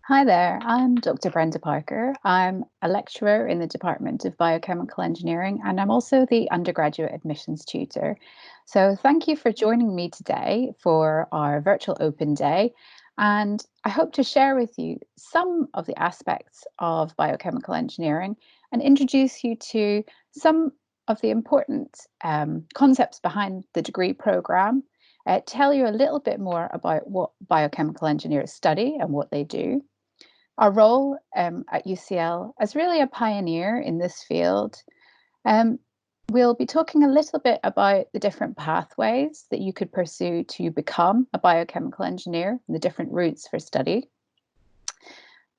Hi there, I'm Dr. Brenda Parker. I'm a lecturer in the Department of Biochemical Engineering and I'm also the undergraduate admissions tutor. So thank you for joining me today for our virtual open day. And I hope to share with you some of the aspects of biochemical engineering and introduce you to some of the important concepts behind the degree program, tell you a little bit more about what biochemical engineers study and what they do. Our role at UCL as really a pioneer in this field. Um, we'll be talking a little bit about the different pathways that you could pursue to become a biochemical engineer and the different routes for study.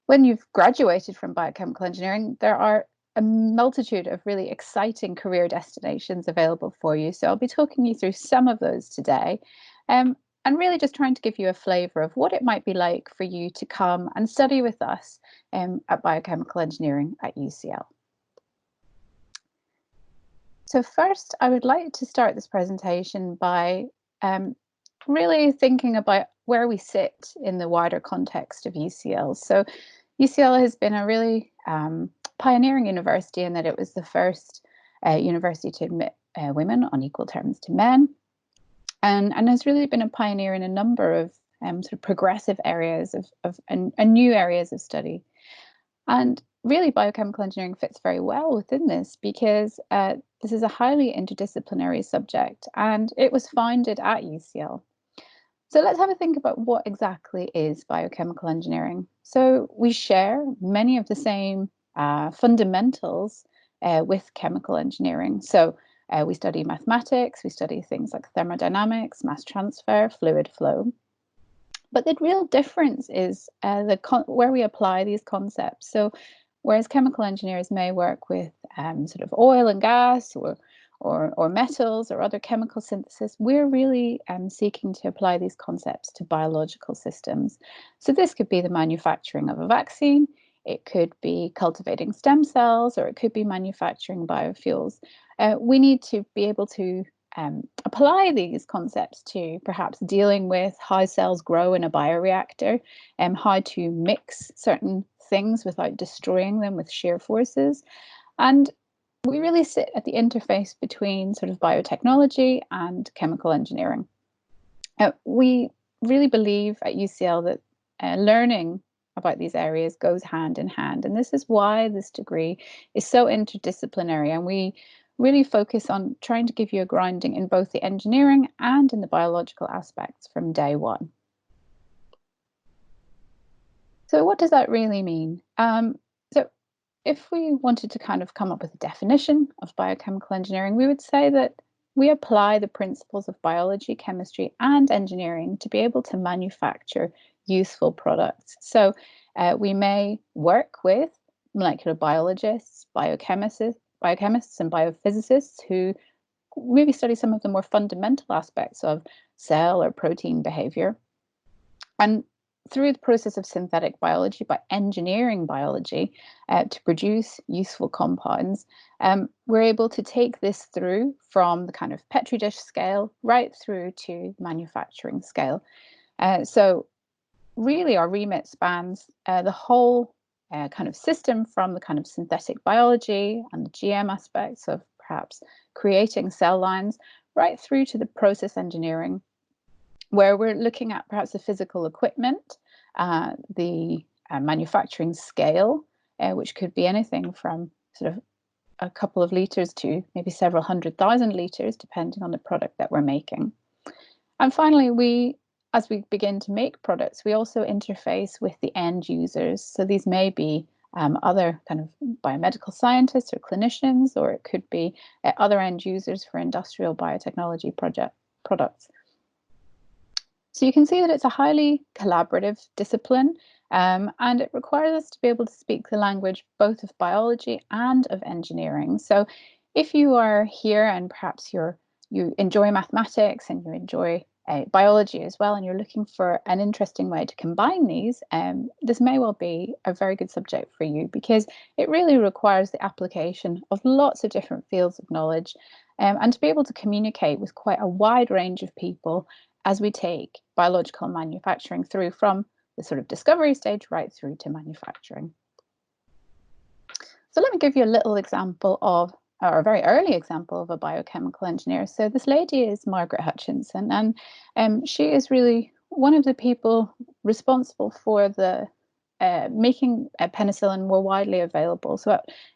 When you've graduated from biochemical engineering, there are a multitude of really exciting career destinations available for you. So I'll be talking you through some of those today. And really just trying to give you a flavour of what it might be like for you to come and study with us at biochemical engineering at UCL. So first, I would like to start this presentation by really thinking about where we sit in the wider context of UCL. So UCL has been a really pioneering university in that it was the first university to admit women on equal terms to men, and has really been a pioneer in a number of sort of progressive areas and new areas of study. And really, biochemical engineering fits very well within this because this is a highly interdisciplinary subject and it was founded at UCL. So let's have a think about what exactly is biochemical engineering. So we share many of the same fundamentals with chemical engineering. So we study mathematics, we study things like thermodynamics, mass transfer, fluid flow. But the real difference is where we apply these concepts. So whereas chemical engineers may work with sort of oil and gas or metals or other chemical synthesis, we're really seeking to apply these concepts to biological systems. So this could be the manufacturing of a vaccine, it could be cultivating stem cells, or it could be manufacturing biofuels. We need to be able to apply these concepts to perhaps dealing with how cells grow in a bioreactor and how to mix certain things without destroying them with shear forces. And we really sit at the interface between sort of biotechnology and chemical engineering. We really believe at UCL that learning about these areas goes hand in hand. And this is why this degree is so interdisciplinary. And we really focus on trying to give you a grounding in both the engineering and in the biological aspects from day one. So what does that really mean? So if we wanted to kind of come up with a definition of biochemical engineering, we would say that we apply the principles of biology, chemistry, and engineering to be able to manufacture useful products. So we may work with molecular biologists, biochemists, and biophysicists who really study some of the more fundamental aspects of cell or protein behavior. And through the process of synthetic biology, by engineering biology to produce useful compounds, we're able to take this through from the kind of petri dish scale right through to manufacturing scale. So really our remit spans the whole kind of system, from the kind of synthetic biology and the GM aspects of perhaps creating cell lines right through to the process engineering, where we're looking at perhaps the physical equipment, the manufacturing scale, which could be anything from sort of a couple of litres to maybe several 100,000 litres, depending on the product that we're making. And finally, as we begin to make products, we also interface with the end users. So these may be other kind of biomedical scientists or clinicians, or it could be other end users for industrial biotechnology products. So you can see that it's a highly collaborative discipline, and it requires us to be able to speak the language both of biology and of engineering. So if you are here and perhaps you enjoy mathematics and you enjoy biology as well, and you're looking for an interesting way to combine these, this may well be a very good subject for you, because it really requires the application of lots of different fields of knowledge, and to be able to communicate with quite a wide range of people as we take biological manufacturing through from the sort of discovery stage right through to manufacturing. So let me give you a little example of, or a very early example of a biochemical engineer. So this lady is Margaret Hutchinson, and she is really one of the people responsible for the making penicillin more widely available. So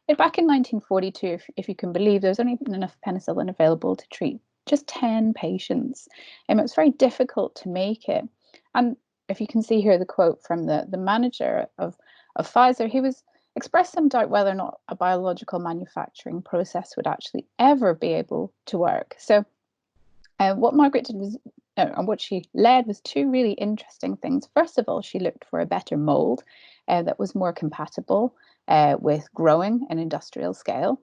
back in 1942, if you can believe, there was only enough penicillin available to treat just 10 patients. And it was very difficult to make it. And if you can see here the quote from the manager of Pfizer, he was expressed some doubt whether or not a biological manufacturing process would actually ever be able to work. So what Margaret did was, and what she led was two really interesting things. First of all, she looked for a better mold that was more compatible with growing an industrial scale.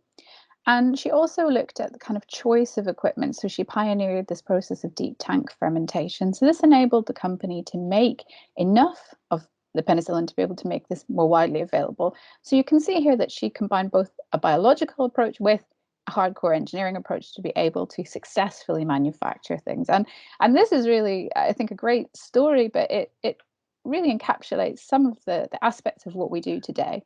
And she also looked at the kind of choice of equipment. So she pioneered this process of deep tank fermentation. So this enabled the company to make enough of the penicillin to be able to make this more widely available. So you can see here that she combined both a biological approach with a hardcore engineering approach to be able to successfully manufacture things. And this is really, I think, a great story, but it really encapsulates some of the aspects of what we do today.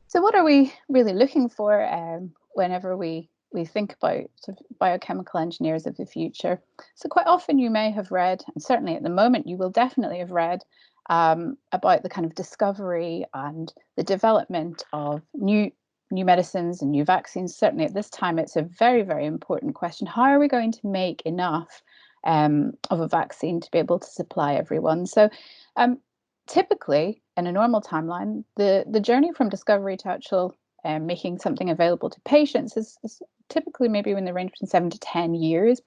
So what are we really looking for whenever we think about sort of biochemical engineers of the future? So quite often you may have read, and certainly at the moment you will definitely have read, about the kind of discovery and the development of new medicines and new vaccines. Certainly at this time, it's a very, very important question. How are we going to make enough of a vaccine to be able to supply everyone? So typically, in a normal timeline, the journey from discovery to actual making something available to patients is typically maybe in the range from 7 to 10 years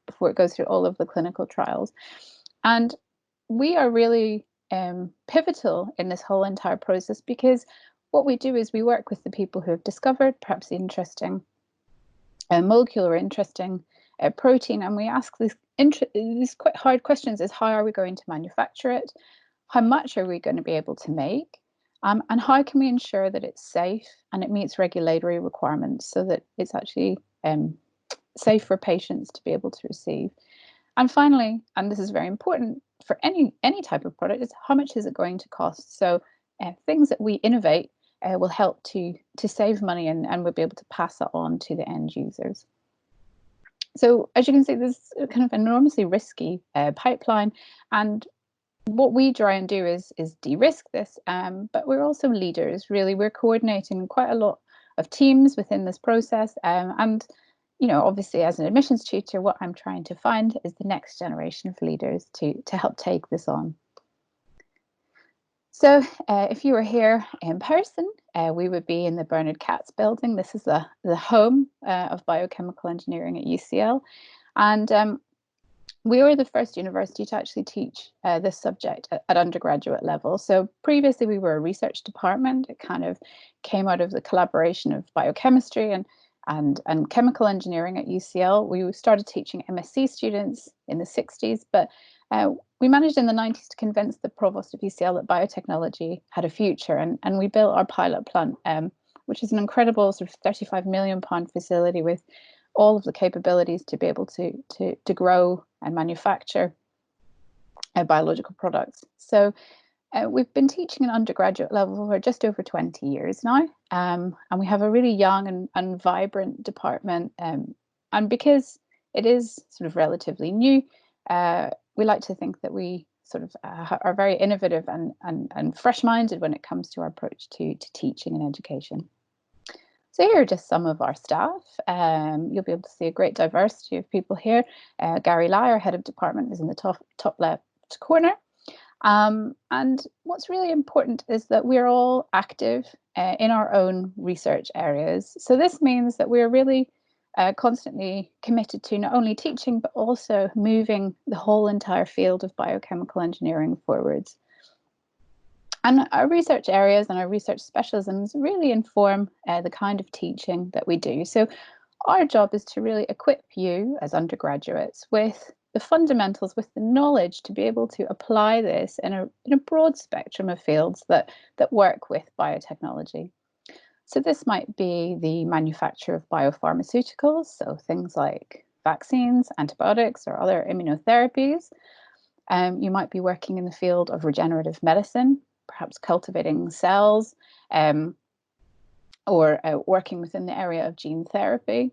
before it goes through all of the clinical trials. And we are really pivotal in this whole entire process, because what we do is we work with the people who have discovered perhaps the interesting molecule or interesting protein, and we ask these quite hard questions: is how are we going to manufacture it? How much are we going to be able to make? And how can we ensure that it's safe and it meets regulatory requirements so that it's actually safe for patients to be able to receive? And finally, and this is very important for any type of product, is how much is it going to cost? So things that we innovate will help to save money, and we'll be able to pass that on to the end users. So as you can see, this is kind of enormously risky pipeline, and what we try and do is de-risk this, but we're also leaders. Really, we're coordinating quite a lot of teams within this process, and obviously, as an admissions tutor, what I'm trying to find is the next generation of leaders to help take this on. So if you were here in person, we would be in the Bernard Katz building. This is the home of biochemical engineering at UCL, and we were the first university to actually teach this subject at undergraduate level. So previously we were a research department. It kind of came out of the collaboration of biochemistry and chemical engineering at UCL. We started teaching MSc students in the 60s, but we managed in the 90s to convince the provost of UCL that biotechnology had a future, and we built our pilot plant, which is an incredible sort of £35 million facility with all of the capabilities to be able to grow and manufacture biological products. So we've been teaching at undergraduate level for just over 20 years now, and we have a really young and vibrant department. And because it is sort of relatively new, we like to think that we sort of are very innovative and fresh-minded when it comes to our approach to teaching and education. So here are just some of our staff. You'll be able to see a great diversity of people here. Gary Lai, our head of department, is in the top left corner. And what's really important is that we're all active in our own research areas. So this means that we're really constantly committed to not only teaching, but also moving the whole entire field of biochemical engineering forwards. And our research areas and our research specialisms really inform the kind of teaching that we do. So our job is to really equip you as undergraduates with the fundamentals, with the knowledge to be able to apply this in a broad spectrum of fields that work with biotechnology. So this might be the manufacture of biopharmaceuticals, so things like vaccines, antibiotics, or other immunotherapies. You might be working in the field of regenerative medicine, perhaps cultivating cells, um, or working within the area of gene therapy.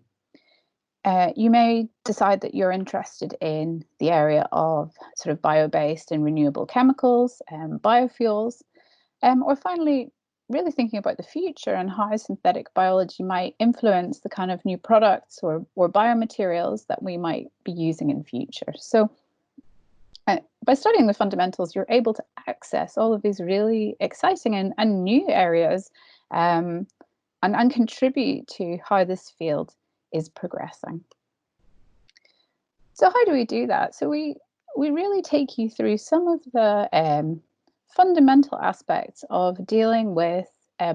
You may decide that you're interested in the area of sort of bio-based and renewable chemicals, biofuels, or finally, really thinking about the future and how synthetic biology might influence the kind of new products or biomaterials that we might be using in future. So by studying the fundamentals, you're able to access all of these really exciting and new areas, um, and contribute to how this field is progressing. So how do we do that? So we really take you through some of the fundamental aspects of dealing with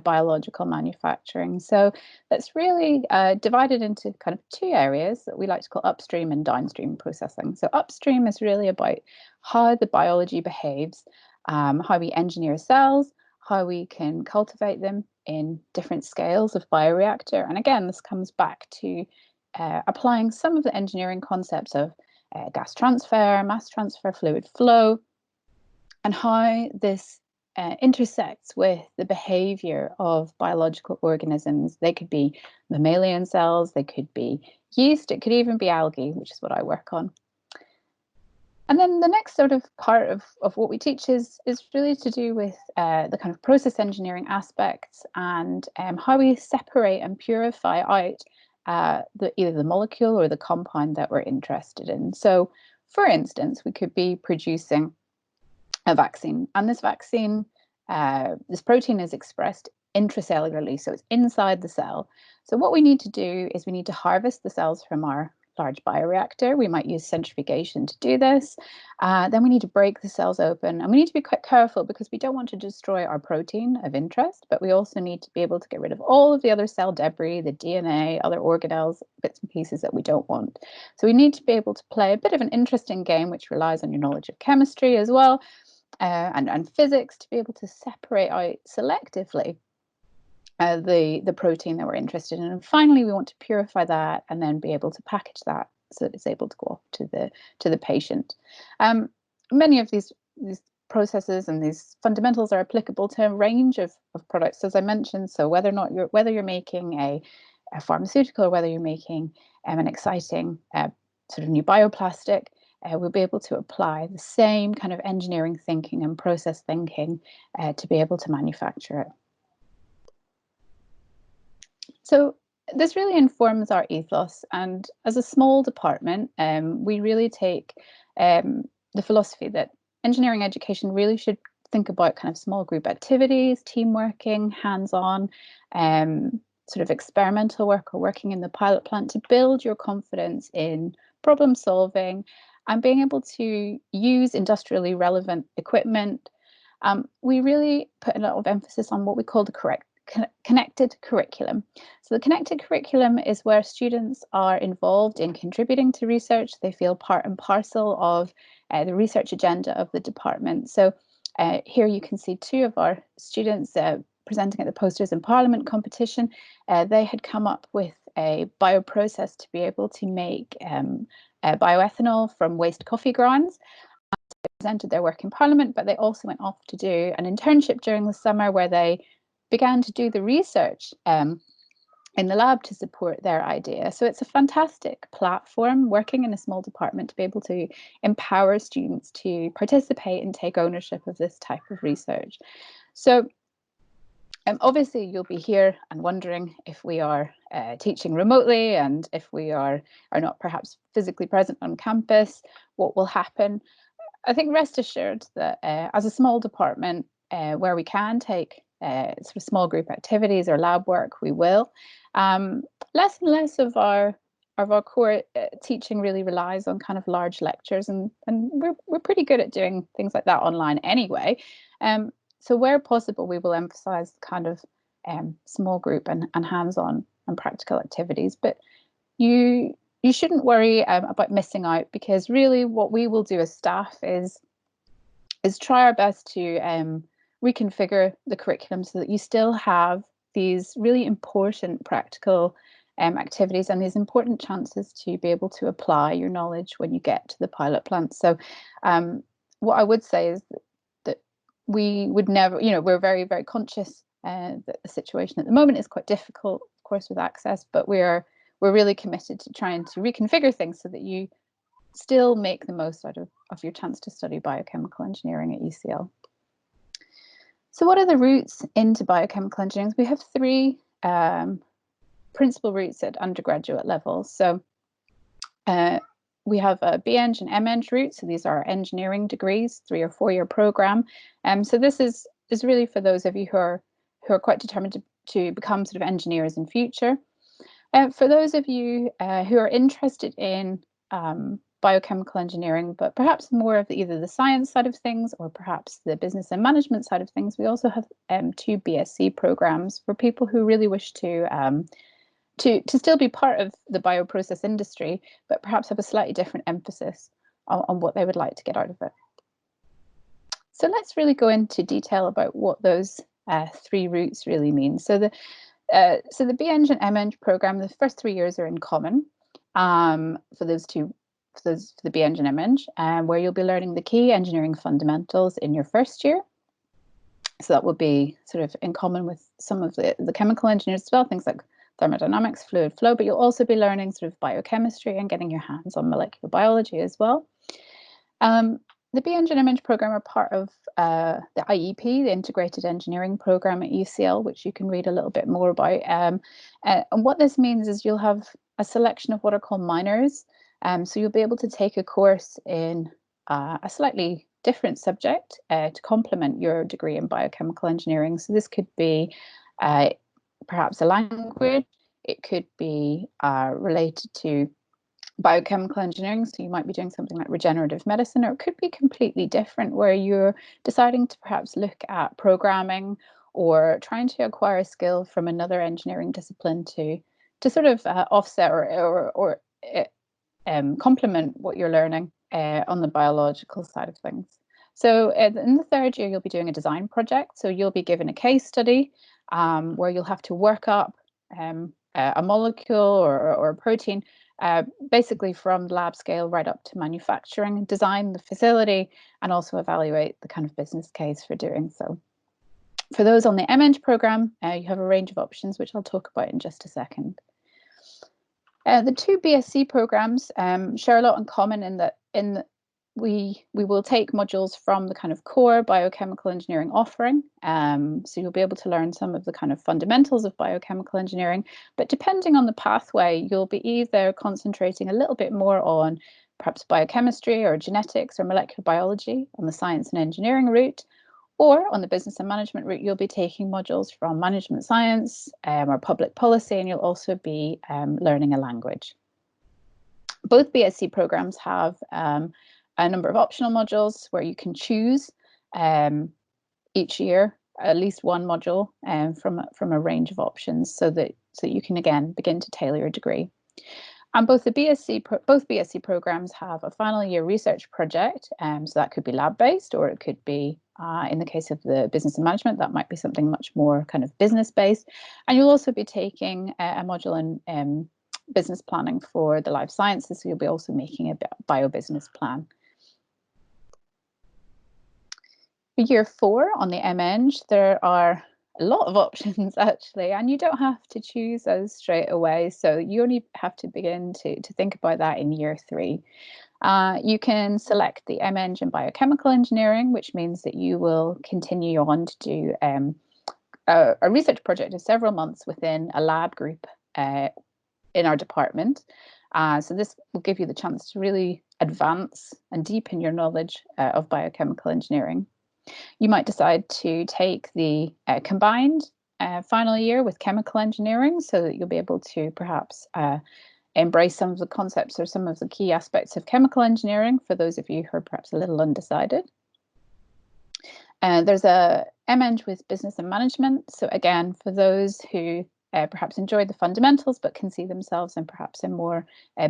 biological manufacturing. So that's really divided into kind of two areas that we like to call upstream and downstream processing. So upstream is really about how the biology behaves, how we engineer cells, how we can cultivate them in different scales of bioreactor. And again, this comes back to applying some of the engineering concepts of gas transfer, mass transfer, fluid flow, and how this intersects with the behavior of biological organisms. They could be mammalian cells, they could be yeast, it could even be algae, which is what I work on. And then the next sort of part of what we teach is really to do with the kind of process engineering aspects and how we separate and purify out either the molecule or the compound that we're interested in. So, for instance, we could be producing a vaccine, and this vaccine, this protein is expressed intracellularly, so it's inside the cell. So what we need to do is we need to harvest the cells from our large bioreactor. We might use centrifugation to do this. Then we need to break the cells open, and we need to be quite careful because we don't want to destroy our protein of interest, but we also need to be able to get rid of all of the other cell debris, the DNA, other organelles, bits and pieces that we don't want. So we need to be able to play a bit of an interesting game, which relies on your knowledge of chemistry as well, and physics, to be able to separate out selectively the protein that we're interested in. And finally, we want to purify that and then be able to package that so that it's able to go off to the patient. Many of these processes and these fundamentals are applicable to a range of products, as I mentioned. So whether you're making a pharmaceutical or whether you're making an exciting sort of new bioplastic, we'll be able to apply the same kind of engineering thinking and process thinking to be able to manufacture it. So this really informs our ethos, and as a small department, we really take the philosophy that engineering education really should think about kind of small group activities, team working, hands-on, sort of experimental work or working in the pilot plant to build your confidence in problem solving and being able to use industrially relevant equipment. We really put a lot of emphasis on what we call the connected curriculum. So the connected curriculum is where students are involved in contributing to research. They feel part and parcel of the research agenda of the department. So here you can see two of our students presenting at the Posters in Parliament competition. They had come up with a bioprocess to be able to make bioethanol from waste coffee grounds. They presented their work in Parliament, but they also went off to do an internship during the summer where they began to do the research in the lab to support their idea. So it's a fantastic platform working in a small department to be able to empower students to participate and take ownership of this type of research. So obviously you'll be here and wondering if we are teaching remotely and if we are not perhaps physically present on campus, what will happen? I think rest assured that as a small department, where we can take sort of small group activities or lab work, we will. Less and less of our core teaching really relies on kind of large lectures, and we're pretty good at doing things like that online anyway. So where possible, we will emphasize kind of small group and hands-on and practical activities. But you shouldn't worry about missing out, because really what we will do as staff is try our best to reconfigure the curriculum so that you still have these really important practical activities and these important chances to be able to apply your knowledge when you get to the pilot plant. So what I would say is that we would never, we're very, very conscious that the situation at the moment is quite difficult, of course, with access, but we're really committed to trying to reconfigure things so that you still make the most out of your chance to study biochemical engineering at UCL. So what are the routes into biochemical engineering? We have three principal routes at undergraduate level. So we have a BEng and MEng route. So these are engineering degrees, 3 or 4 year program. So this is really for those of you who are quite determined to become sort of engineers in future. For those of you who are interested in biochemical engineering, but perhaps more of either the science side of things or perhaps the business and management side of things, we also have 2 BSc programs for people who really wish to still be part of the bioprocess industry, but perhaps have a slightly different emphasis on what they would like to get out of it. So let's really go into detail about what those 3 routes really mean. So the BEng and MEng program, the first 3 years are in common for the BEng and MEng, where you'll be learning the key engineering fundamentals in your first year. So that will be sort of in common with some of the chemical engineers as well, things like thermodynamics, fluid flow, but you'll also be learning sort of biochemistry and getting your hands on molecular biology as well. The BEng and MEng program are part of the IEP, the Integrated Engineering Program at UCL, which you can read a little bit more about. And what this means is you'll have a selection of what are called minors. So you'll be able to take a course in a slightly different subject to complement your degree in biochemical engineering. So this could be perhaps a language, it could be related to biochemical engineering, so you might be doing something like regenerative medicine, or it could be completely different where you're deciding to perhaps look at programming or trying to acquire a skill from another engineering discipline to sort of offset or complement what you're learning on the biological side of things. So in the third year, you'll be doing a design project. So you'll be given a case study where you'll have to work up a molecule or a protein, basically from lab scale right up to manufacturing, design the facility, and also evaluate the kind of business case for doing so. For those on the MEng program, you have a range of options, which I'll talk about in just a second. The 2 BSc programs share a lot in common in that we will take modules from the kind of core biochemical engineering offering. So you'll be able to learn some of the kind of fundamentals of biochemical engineering, but depending on the pathway, you'll be either concentrating a little bit more on perhaps biochemistry or genetics or molecular biology on the science and engineering route, or on the business and management route, you'll be taking modules from management science or public policy, and you'll also be learning a language. Both BSc programs have a number of optional modules where you can choose each year at least one module from a range of options, so that you can again begin to tailor your degree. And both BSc programs have a final year research project, so that could be lab based, or it could be in the case of the business and management, that might be something much more kind of business based. And you'll also be taking a module in business planning for the life sciences, so you'll be also making a bio-business plan. For year 4 on the MEng, there are a lot of options actually, and you don't have to choose those straight away. So you only have to begin to think about that in year 3. You can select the MEng in biochemical engineering, which means that you will continue on to do a research project of several months within a lab group in our department. So this will give you the chance to really advance and deepen your knowledge of biochemical engineering. You might decide to take the combined final year with chemical engineering, so that you'll be able to perhaps embrace some of the concepts or some of the key aspects of chemical engineering for those of you who are perhaps a little undecided. There's a MEng with business and management. So again, for those who perhaps enjoy the fundamentals but can see themselves in perhaps a more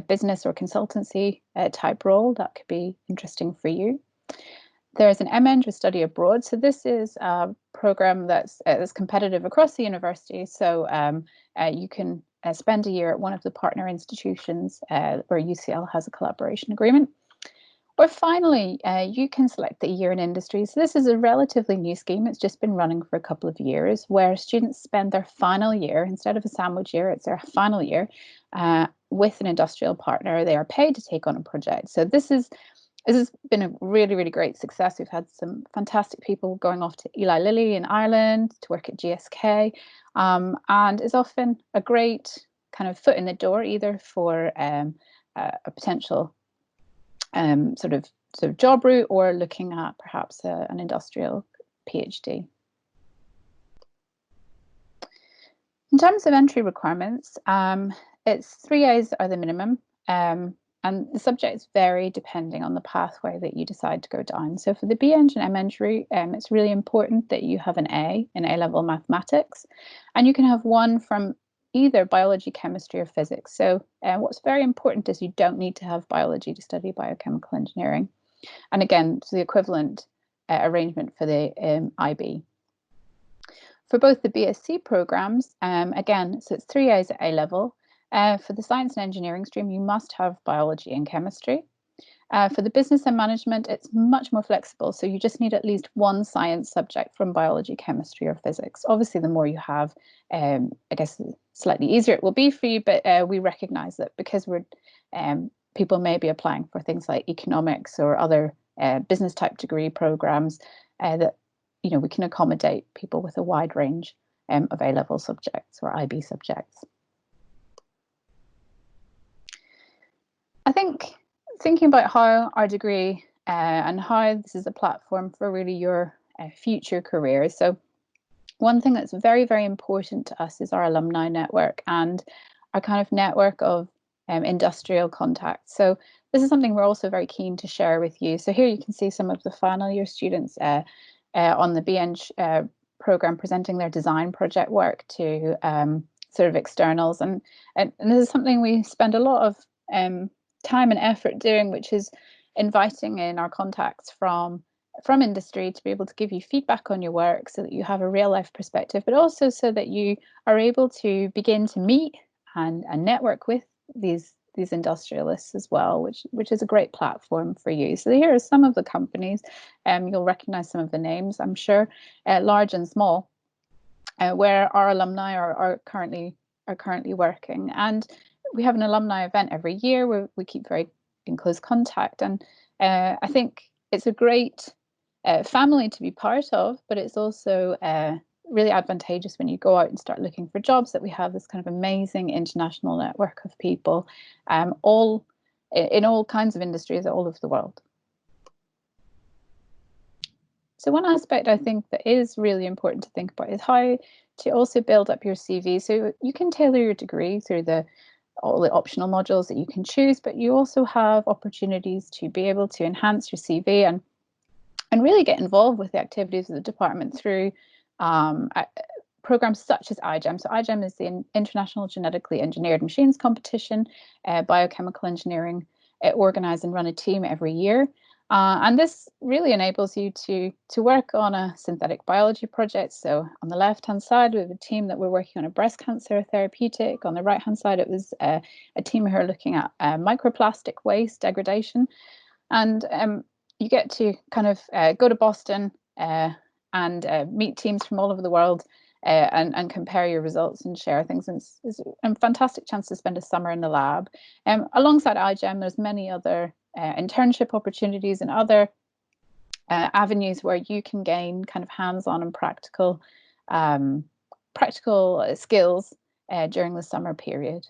business or consultancy type role, that could be interesting for you. There's an MEng with study abroad. So this is a program that's competitive across the university. So you can spend a year at one of the partner institutions where UCL has a collaboration agreement. Or finally, you can select the year in industry. So this is a relatively new scheme. It's just been running for a couple of years, where students spend their final year, instead of a sandwich year, it's their final year with an industrial partner. They are paid to take on a project. So this has been a really, really great success. We've had some fantastic people going off to Eli Lilly in Ireland to work at GSK, and is often a great kind of foot in the door, either for a potential sort of job route, or looking at perhaps an industrial PhD. In terms of entry requirements, it's 3 A's are the minimum, and the subjects vary depending on the pathway that you decide to go down. So for the BEng and MEng route, it's really important that you have an A in A-level mathematics, and you can have one from either biology, chemistry, or physics. So what's very important is you don't need to have biology to study biochemical engineering. And again, it's the equivalent arrangement for the IB. For both the BSc programs, again, so it's 3 A's at A level. For the science and engineering stream, you must have biology and chemistry. For the business and management, it's much more flexible. So you just need at least one science subject from biology, chemistry, or physics. Obviously, the more you have, I guess slightly easier it will be for you, but we recognize that because people may be applying for things like economics or other business type degree programs, that we can accommodate people with a wide range of A-level subjects or IB subjects. I think thinking about how our degree and how this is a platform for really your future career. So one thing that's very, very important to us is our alumni network and our kind of network of industrial contacts. So this is something we're also very keen to share with you. So here you can see some of the final year students on the BEng program presenting their design project work to sort of externals. And this is something we spend a lot of time and effort doing, which is inviting in our contacts from industry to be able to give you feedback on your work, so that you have a real life perspective, but also so that you are able to begin to meet and network with these industrialists as well, which is a great platform for you. So here are some of the companies, you'll recognize some of the names, I'm sure, large and small, where our alumni are currently working. And we have an alumni event every year where we keep very in close contact, and I think it's a great family to be part of, but it's also really advantageous when you go out and start looking for jobs, that we have this kind of amazing international network of people, all in all kinds of industries all over the world. So one aspect I think that is really important to think about is how to also build up your CV. So you can tailor your degree through all the optional modules that you can choose, but you also have opportunities to be able to enhance your CV and really get involved with the activities of the department through programs such as iGEM. So iGEM is the International Genetically Engineered Machines Competition, biochemical engineering, organise and run a team every year. And this really enables you to work on a synthetic biology project. So on the left-hand side, we have a team that we're working on a breast cancer therapeutic. On the right-hand side, it was a team who are looking at microplastic waste degradation. And you get to kind of go to Boston and meet teams from all over the world and compare your results and share things. And it's a fantastic chance to spend a summer in the lab. Alongside iGEM, there's many other internship opportunities and other avenues where you can gain kind of hands-on and practical skills during the summer period.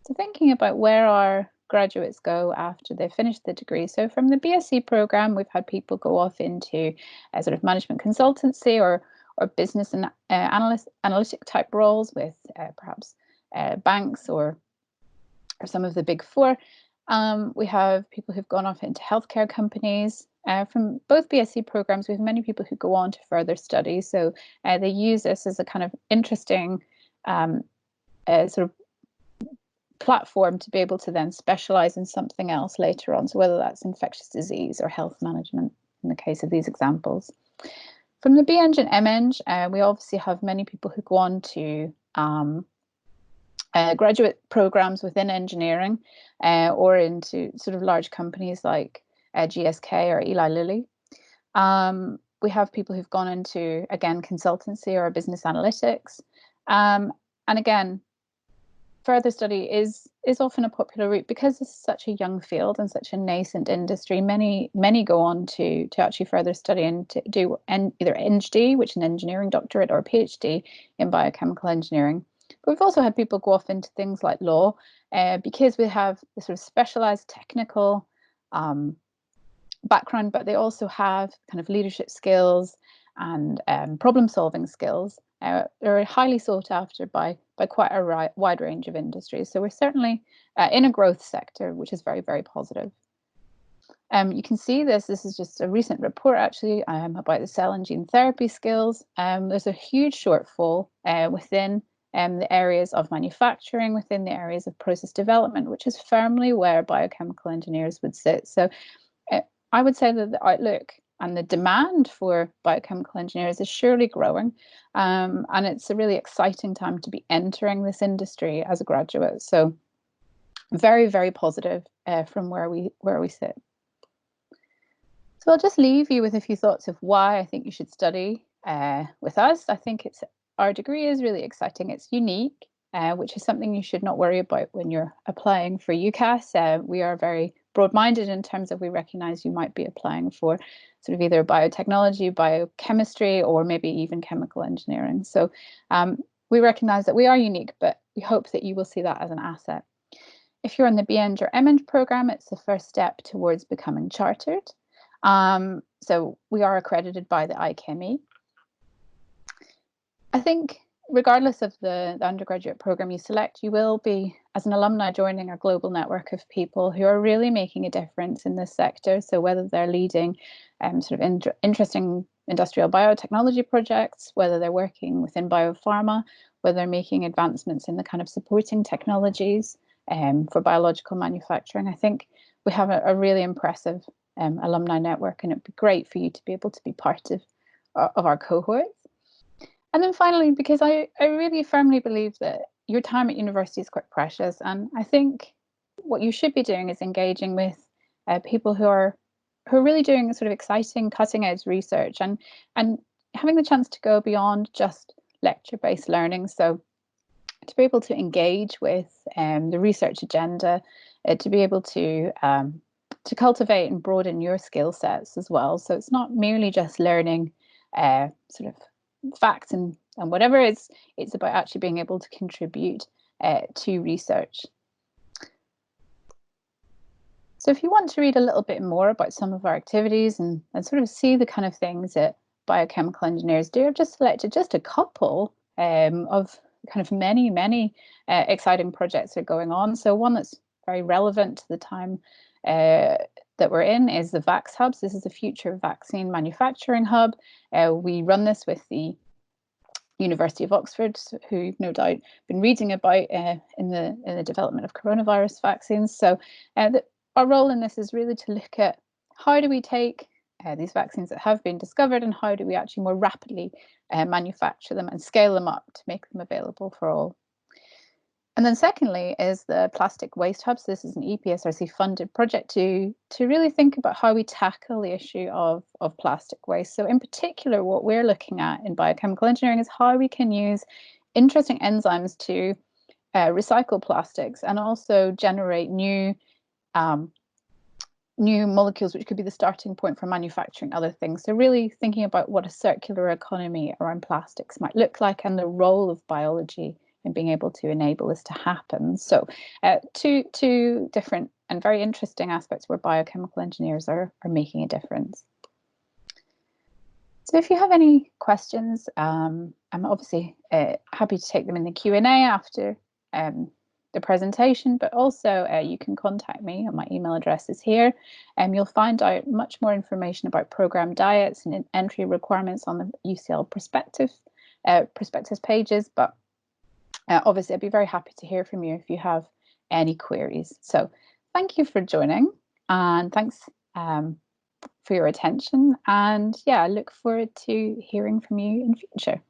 So thinking about where our graduates go after they've finished the degree. So from the BSc program, we've had people go off into sort of management consultancy or business and analytic type roles with perhaps banks or some of the big four. We have people who've gone off into healthcare companies. From both BSc programs, we have many people who go on to further study. So they use this as a kind of interesting sort of platform to be able to then specialize in something else later on. So whether that's infectious disease or health management, in the case of these examples. From the BEng and MEng, we obviously have many people who go on to graduate programs within engineering, or into sort of large companies like GSK or Eli Lilly. We have people who've gone into, again, consultancy or business analytics. And again, further study is often a popular route because it's such a young field and such a nascent industry. Many go on to actually further study and to do either ND, which is an engineering doctorate, or a PhD in biochemical engineering. But we've also had people go off into things like law, because we have this sort of specialized technical background, but they also have kind of leadership skills and problem solving skills. They're highly sought after by quite a wide range of industries. So we're certainly in a growth sector, which is very, very positive. You can see this is just a recent report actually about the cell and gene therapy skills. There's a huge shortfall within the areas of manufacturing, within the areas of process development, which is firmly where biochemical engineers would sit. So I would say that the outlook and the demand for biochemical engineers is surely growing, and it's a really exciting time to be entering this industry as a graduate. So very, very positive from where we sit. So I'll just leave you with a few thoughts of why I think you should study with us. I think our degree is really exciting. It's unique, which is something you should not worry about when you're applying for UCAS. We are very broad-minded in terms of we recognize you might be applying for sort of either biotechnology, biochemistry, or maybe even chemical engineering. So we recognize that we are unique, but we hope that you will see that as an asset. If you're on the BEng or MEng program, it's the first step towards becoming chartered. So we are accredited by the IChemE. I think regardless of the undergraduate program you select, you will be, as an alumni, joining a global network of people who are really making a difference in this sector. So whether they're leading sort of interesting industrial biotechnology projects, whether they're working within biopharma, whether they're making advancements in the kind of supporting technologies for biological manufacturing, I think we have a really impressive alumni network, and it'd be great for you to be able to be part of our cohorts. And then finally, because I really firmly believe that your time at university is quite precious, and I think what you should be doing is engaging with people who are really doing sort of exciting, cutting-edge research, and having the chance to go beyond just lecture-based learning. So to be able to engage with the research agenda, to be able to cultivate and broaden your skill sets as well. So it's not merely just learning sort of facts and whatever. It's about actually being able to contribute to research. So if you want to read a little bit more about some of our activities and sort of see the kind of things that biochemical engineers do, I've just selected just a couple of kind of many exciting projects that are going on. So one that's very relevant to the time that we're in is the Vax Hubs. This is the Future Vaccine Manufacturing Hub. We run this with the University of Oxford, who you've no doubt been reading about in the development of coronavirus vaccines. So our role in this is really to look at how do we take these vaccines that have been discovered, and how do we actually more rapidly manufacture them and scale them up to make them available for all. And then secondly is the Plastic Waste Hubs. This is an EPSRC funded project to really think about how we tackle the issue of plastic waste. So in particular, what we're looking at in biochemical engineering is how we can use interesting enzymes to recycle plastics and also generate new molecules, which could be the starting point for manufacturing other things. So really thinking about what a circular economy around plastics might look like, and the role of biology in being able to enable this to happen. So two different and very interesting aspects where biochemical engineers are making a difference. So if you have any questions, I'm obviously happy to take them in the Q&A after the presentation, but also you can contact me. My email address is here, and you'll find out much more information about program diets and entry requirements on the UCL prospectus pages. But obviously, I'd be very happy to hear from you if you have any queries. So thank you for joining, and thanks for your attention. And yeah, I look forward to hearing from you in future.